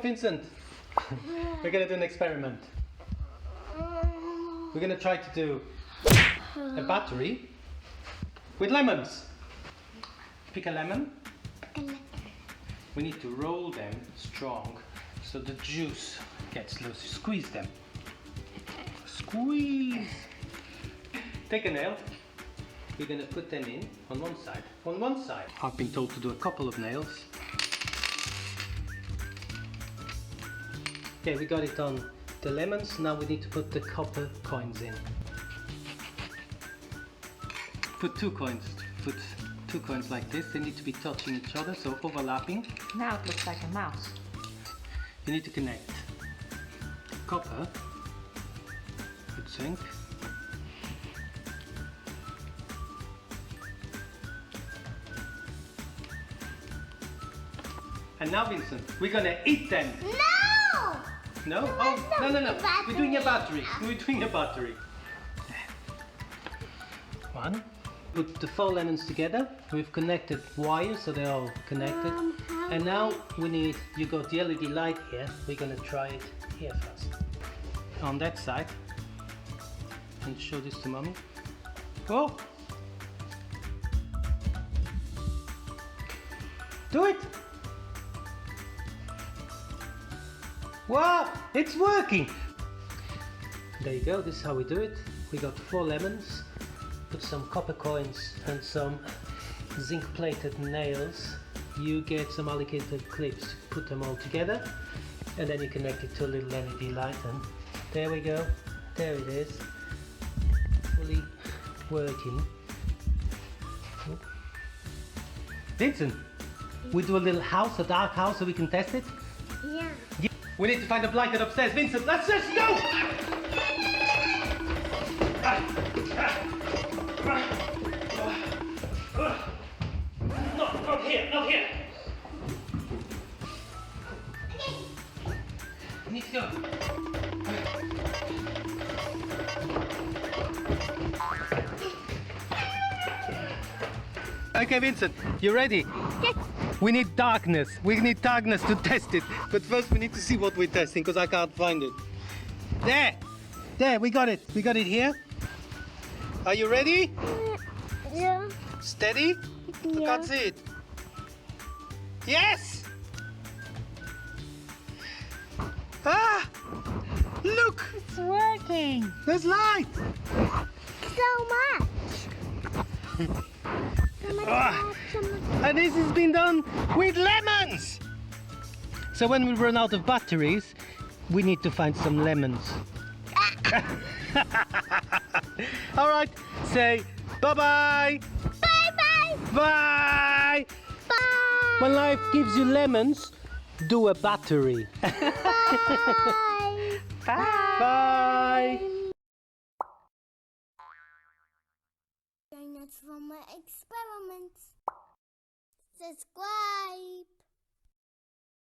Vincent, we're gonna do an experiment. We're gonna try to do a battery with lemons. Pick a lemon. We need to roll them strong so the juice gets loose. Squeeze them. Squeeze. Take a nail. We're gonna put them in on one side. On one side. I've been told to do a couple of nails. Okay, we got it on the lemons. Now we need to put the copper coins in. Put two coins like this. They need to be touching each other, so overlapping. Now it looks like a mouse. You need to connect copper with zinc. And now, Vincent, we're gonna eat them. No! No? Oh, no. We're doing a battery. We're doing a battery. One. Put the 4 lemons together. We've connected wires so they're all connected. And now you got the LED light here. We're gonna try it here first. On that side. And show this to mommy. Oh! Do it! Wow, it's working! There you go, this is how we do it. We got 4 lemons, put some copper coins and some zinc plated nails. You get some alligator clips to put them all together, and then you connect it to a little LED light, and there we go. There it is. Fully working. Vincent, we do a little house, a dark house, so we can test it? Yeah. We need to find a blanket upstairs. Vincent, let's just go! Not here, not here. We need to go. Okay, Vincent, you ready? Yes. We need darkness. We need darkness to test it. But first we need to see what we're testing because I can't find it. There, we got it. We got it here. Are you ready? Yeah. Steady? I can't see it. Yes! Ah! Look! It's working. There's light! So much. And this has been done with lemons! So when we run out of batteries, we need to find some lemons. Alright, say bye-bye! Bye-bye! Bye! Bye! When life gives you lemons, do a battery. Bye! Bye! Join us for my experiments. Subscribe!